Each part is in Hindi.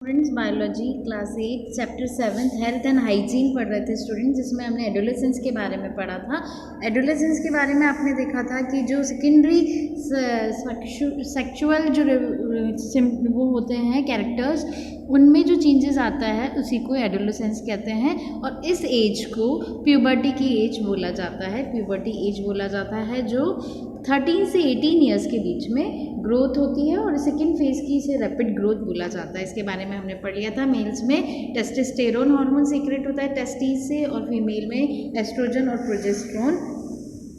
Students biology class 8 chapter 7 health and hygiene पढ़ रहे थे स्टूडेंट्स, जिसमें हमने एडोलेसेंस के बारे में पढ़ा था। एडोलेसेंस के बारे में आपने देखा था कि जो सेकेंडरी सेक्सुअल जो वो होते हैं कैरेक्टर्स, उनमें जो चेंजेस आता है उसी को एडोलेसेंस कहते हैं। और इस एज को प्यूबर्टी की एज बोला जाता है। प्यूबर्टी एज बोला जाता है जो 13 से 18 ईयर्स के बीच में ग्रोथ होती है, और सेकेंड फेज की इसे रैपिड ग्रोथ बोला जाता है। इसके बारे में हमने पढ़ लिया था। मेल्स में टेस्टोस्टेरोन हार्मोन सीक्रेट होता है टेस्टिस से, और फीमेल में एस्ट्रोजन और प्रोजेस्टेरोन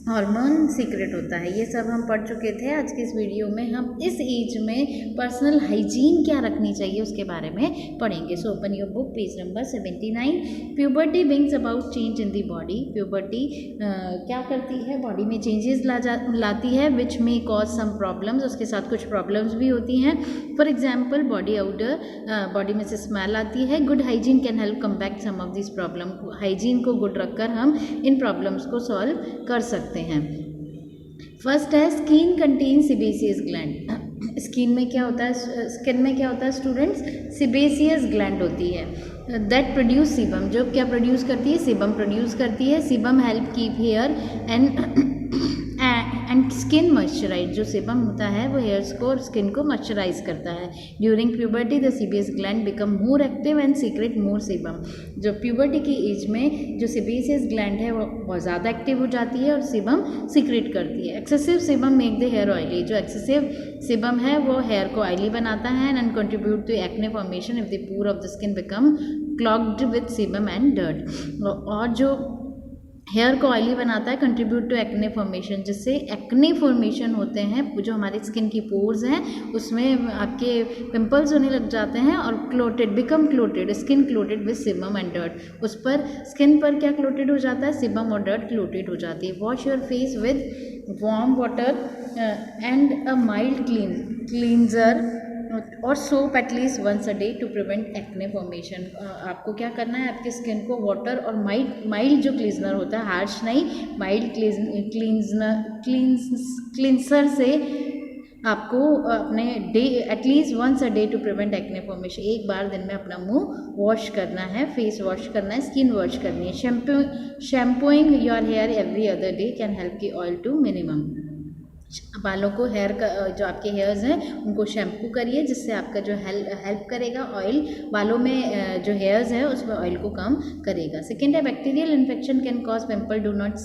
हार्मोन सीक्रेट होता है। ये सब हम पढ़ चुके थे। आज के इस वीडियो में हम इस एज में पर्सनल हाइजीन क्या रखनी चाहिए उसके बारे में पढ़ेंगे। So open your book, page number 79। Puberty brings about change in the body. Puberty क्या करती है? बॉडी में चेंजेस लाती है विच में कॉज सम प्रॉब्लम्स। उसके साथ कुछ प्रॉब्लम्स भी होती हैं। For example body odour, body में से स्मेल आती है। Good hygiene can help combat some of this problem. Hygiene को गुड रखकर हम इन प्रॉब्लम्स को सॉल्व कर सकते हैं। फर्स्ट है skin contain sebaceous gland. Skin में क्या होता है स्टूडेंट्स? सिबेसियस ग्लैंड होती है दैट प्रोड्यूस सीबम। जो क्या प्रोड्यूस करती है? सीबम प्रोड्यूस करती है। Sebum help keep hair and skin moisturise. जो सीबम होता है वो हेयर्स को और स्किन को मॉइस्चराइज करता है। During puberty the sebaceous gland become more active and secret more sebum. जो प्यूबर्टी की एज में जो सीबेसियस ग्लैंड है वो बहुत ज़्यादा एक्टिव हो जाती है और सीबम सीक्रेट करती है। Excessive sebum make the hair oily. जो एक्सेसिव सीबम है वो हेयर को ऑयली बनाता है and contribute to acne formation if the pore of the skin become clogged with sebum and dirt. और जो हेयर को ऑयली बनाता है, कंट्रीब्यूट टू एक्ने फॉर्मेशन, जिससे एक्ने फॉर्मेशन होते हैं। जो हमारी स्किन की पोर्स हैं उसमें आपके पिंपल्स होने लग जाते हैं और clotted become clotted, skin clotted with sebum and dirt. उस पर स्किन पर क्या क्लोटेड हो जाता है? सीबम और डर्ट क्लोटेड हो जाती है। Wash your face with warm water and a mild cleanser और soap at least once a day to prevent acne formation. आपको क्या करना है? आपकी स्किन को वाटर और माइल्ड जो क्लींजर होता है, हार्श नहीं, माइल्ड क्लींसर से आपको अपने day at least once a day to prevent acne formation. एक बार दिन में अपना मुंह वॉश करना है, फेस वॉश करना है, स्किन वॉश करनी है। Shampooing your hair every other day can help keep oil to minimum. बालों को हेयर का जो आपके हेयर्स हैं उनको शैम्पू करिए, जिससे आपका जो हेल्प करेगा ऑयल बालों में जो हेयर्स है उसमें ऑयल को कम करेगा। सेकेंड है bacterial infection can cause pimple, do not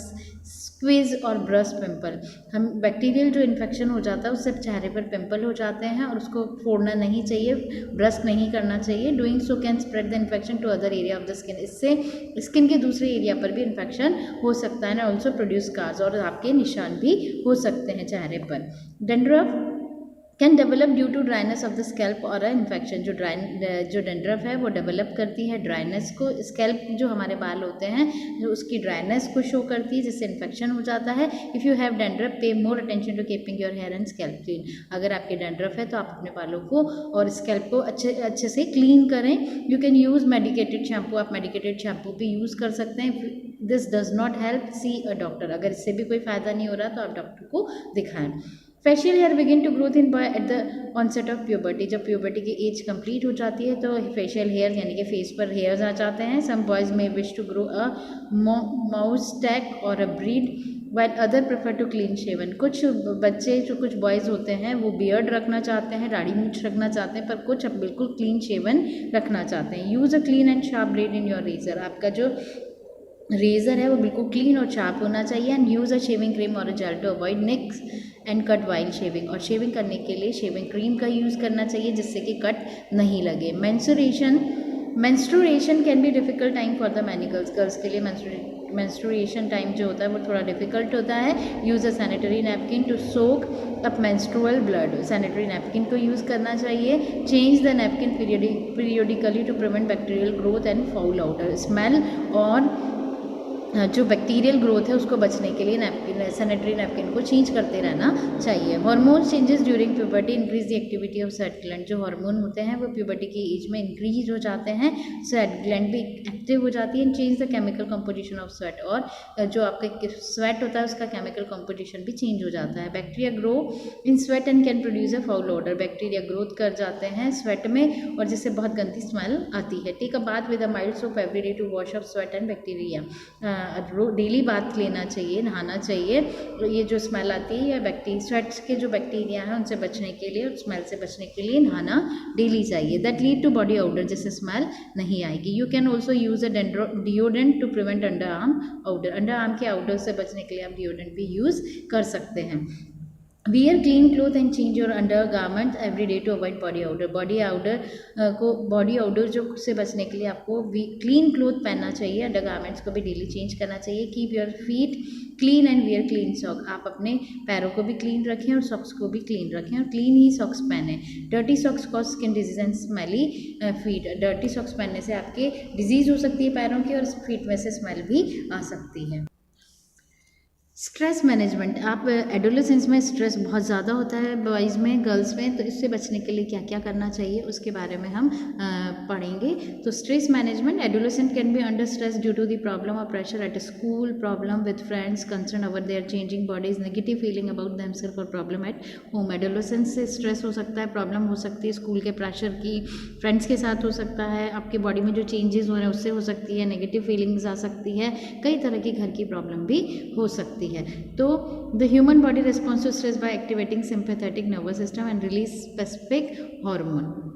squeeze और ब्रश पिंपल। हम बैक्टीरियल जो इन्फेक्शन हो जाता है उससे चेहरे पर पिंपल हो जाते हैं और उसको फोड़ना नहीं चाहिए, ब्रश नहीं करना चाहिए। Doing so can spread the infection to other area of the skin. इससे स्किन के दूसरे एरिया पर भी इन्फेक्शन हो सकता है, ऑल्सो प्रोड्यूस स्कार्स, और आपके निशान भी हो सकते हैं चेहरे पर। Dandruff can develop due to dryness of the scalp or a infection. जो डेंड्रफ है वो डेवलप करती है ड्राइनेस को। स्कैल्प जो हमारे बाल होते हैं जो उसकी ड्राइनेस को शो करती है, जिससे इन्फेक्शन हो जाता है। If you have dandruff pay more attention to keeping your hair and scalp clean. अगर आपके डेंड्रफ है तो आप अपने बालों को और स्कैल्प को अच्छे से क्लीन करें। You can use medicated shampoo. आप मेडिकेटेड शैम्पू भी यूज़ कर सकते हैं। This does not help, see a doctor. अगर इससे भी कोई फ़ायदा नहीं हो रहा तो आप डॉक्टर को दिखाएं। Facial hair begin to growth in boy at the onset of puberty. जब प्यूबर्टी की एज कंप्लीट हो जाती है तो फेशियल हेयर यानी कि फेस पर हेयर्स आ जाते हैं। Some boys may wish to grow a moustache or a beard while other prefer to clean shaven. कुछ बच्चे जो कुछ बॉयज़ होते हैं वो बियर्ड रखना चाहते हैं, दाढ़ी मूंछ रखना चाहते हैं, पर कुछ अब बिल्कुल क्लीन शेवन रखना चाहते हैं। Use a clean and sharp blade in your razor. आपका जो रेज़र है वो बिल्कुल क्लीन और शार्प होना चाहिए। And use a shaving cream और a gel to avoid nicks and cut while shaving. और शेविंग करने के लिए शेविंग क्रीम का यूज़ करना चाहिए जिससे कि कट नहीं लगे। Menstruation can be difficult time for the many girls के लिए मेंस्ट्रुएशन टाइम जो होता है वो थोड़ा डिफिकल्ट होता है। Use a sanitary napkin to soak up menstrual blood. Sanitary napkin को यूज़ करना चाहिए। Change the napkin periodically to prevent bacterial growth and foul odour. Smell और जो बैक्टीरियल ग्रोथ है उसको बचने के लिए नैपकिन, सैनिटरी नैपकिन को चेंज करते रहना चाहिए। Hormone changes during puberty increase the activity of sweat gland. जो हार्मोन होते हैं वो प्यूबर्टी की एज में इंक्रीज हो जाते हैं, स्वेट ग्लैंड भी एक्टिव हो जाती है, change the chemical composition of sweat. और जो आपका स्वेट होता है उसका केमिकल कंपोजिशन भी चेंज हो जाता है। Bacteria grow in sweat and can produce a foul order. Bacteria growth कर जाते हैं स्वेट में और जिससे बहुत गंदी स्मेल आती है। Take a bath with a mild soap every day to wash off sweat and bacteria. Daily bath लेना चाहिए, नहाना चाहिए। ये जो स्मेल आती है या बैक्टीरिया, स्वेट्स के जो बैक्टीरिया हैं उनसे बचने के लिए और स्मेल से बचने के लिए नहाना डेली चाहिए। That lead to body odour, जिससे स्मेल नहीं आएगी। You can also use a deodorant to prevent under arm odour. Under arm के ऑडर से बचने के लिए आप डिओडेंट भी यूज़ कर सकते हैं। Wear clean cloth and change your under garment every day to avoid body odour. Body odour जो से बचने के लिए आपको क्लीन क्लोथ पहनना चाहिए, अंडर गारमेंट्स को भी डेली चेंज करना चाहिए। Keep your feet clean and wear clean sock. आप अपने पैरों को भी क्लीन रखें और सॉक्स को भी क्लीन रखें और क्लीन ही सॉक्स पहने। Dirty socks cause skin disease and smelly feet. Dirty socks पहनने से आपके डिजीज़ हो सकती है पैरों की और फीट में से स्मेल भी आ सकती है। Stress management. आप एडोलेसेंस में स्ट्रेस बहुत ज़्यादा होता है बॉयज़ में, गर्ल्स में, तो इससे बचने के लिए क्या क्या करना चाहिए उसके बारे में हम पढ़ेंगे। तो stress management. Adolescent can be under stress due to the problem और pressure at school, problem with friends, concern over their changing bodies, negative feeling about themselves और प्रॉब्लम एट होम। एडोलेसेंस से स्ट्रेस हो सकता है, प्रॉब्लम हो सकती है स्कूल के प्रेशर की, फ्रेंड्स के साथ हो सकता है, आपकी बॉडी में जो चेंजेस हो रहे हैं उससे हो सकती है, नेगेटिव फीलिंग्स आ सकती है, कई तरह की घर की प्रॉब्लम भी हो सकती है। तो the human body response to stress by activating sympathetic nervous system and release specific hormone.